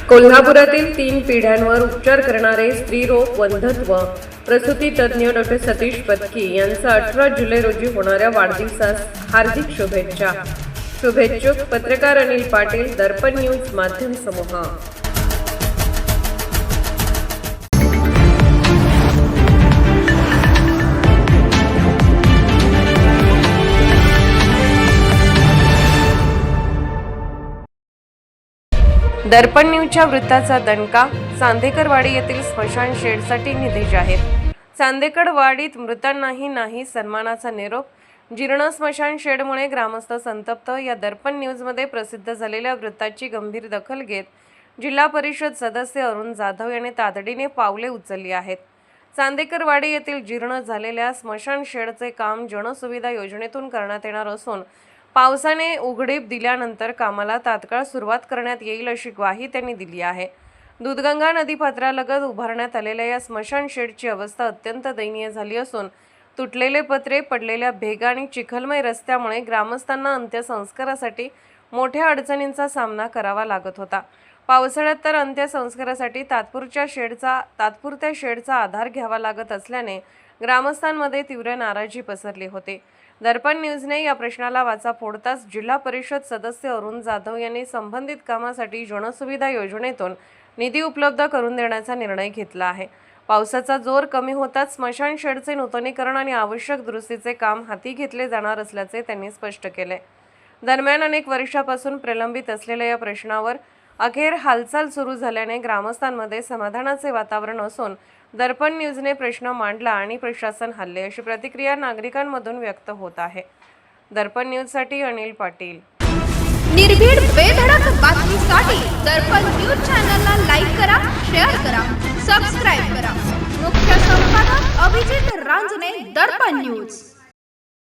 कोल्हापुरातील 3 पिढ्यांवर उपचार करणारे स्त्रीरोग वंध्यत्व प्रसूती तज्ज्ञ डॉ. सतीश पत्की यांचा 18 जुलै रोजी होणाऱ्या वाढदिवसास हार्दिक शुभेच्छा. शुभेच्छुक पत्रकार अनिल पाटील, दर्पण न्यूज माध्यम समूह. दर्पण न्यूजच्या वृत्ताचा दणका. चांदेकरवाडी येथील स्मशान शेडसाठी निधी जाहीर. चांदेकरवाडीत मृतांनाही नाही सन्मानाचा निरोप. जीर्ण स्मशान शेडमुळे ग्रामस्थ संतप्त. या दर्पण न्यूजमध्ये प्रसिद्ध झालेल्या वृत्ताची गंभीर दखल घेत जिल्हा परिषद सदस्य अरुण जाधव यांनी तातडीने पावले उचलली आहेत. चांदेकरवाडी येथील जीर्ण झालेल्या स्मशान शेडचे काम जनसुविधा योजनेतून करण्यात येणार असून पावसाने उघडीप दिल्यानंतर कामाला तात्काळ सुरुवात करण्यात येईल अशी ग्वाही त्यांनी दिली आहे. दूधगंगा नदीपात्रालगत उभारण्यात आलेल्या या स्मशान शेडची अवस्था अत्यंत दयनीय झाली असून तुटलेले पत्रे, पडलेल्या भेगा आणि चिखलमय रस्त्यामुळे ग्रामस्थांना अंत्यसंस्कारासाठी मोठ्या अडचणींचा सामना करावा लागत होता. पावसाळ्यात तर अंत्यसंस्कारासाठी तात्पुरत्या शेडचा आधार घ्यावा लागत असल्याने ग्रामस्थांमध्ये तीव्र नाराजी पसरली होती. दर्पण न्यूजने या प्रश्नाला वाचा फोडताच जिल्हा परिषद सदस्य अरुण जाधव यांनी संबंधित कामासाठी जनसुविधा योजनेतून निधी उपलब्ध करून देण्याचा निर्णय घेतला आहे. पावसाचा जोर कमी होताच स्मशान शेडचे नूतनीकरण आणि आवश्यक दुरुस्तीचे काम हाती घेतले जाणार असल्याचे त्यांनी स्पष्ट केले. दरम्यान अनेक वर्षापासून प्रलंबित असलेल्या या प्रश्नावर अखेर हालचाल सुरू झाल्याने ग्रामस्थांमध्ये समाधानाचे वातावरण असून दर्पण न्यूजने प्रश्न मांडला आणि प्रशासन हल्ले अशी प्रतिक्रिया नागरिकांमधून व्यक्त होत आहे. दर्पण न्यूजसाठी अनिल पाटील. निर्भीड बेधडक बातमीसाठी दर्पण न्यूज चॅनलला लाईक करा, शेअर करा, सबस्क्राईब करा. मुख्य संपादक अभिजित रांजणे, दर्पण न्यूज.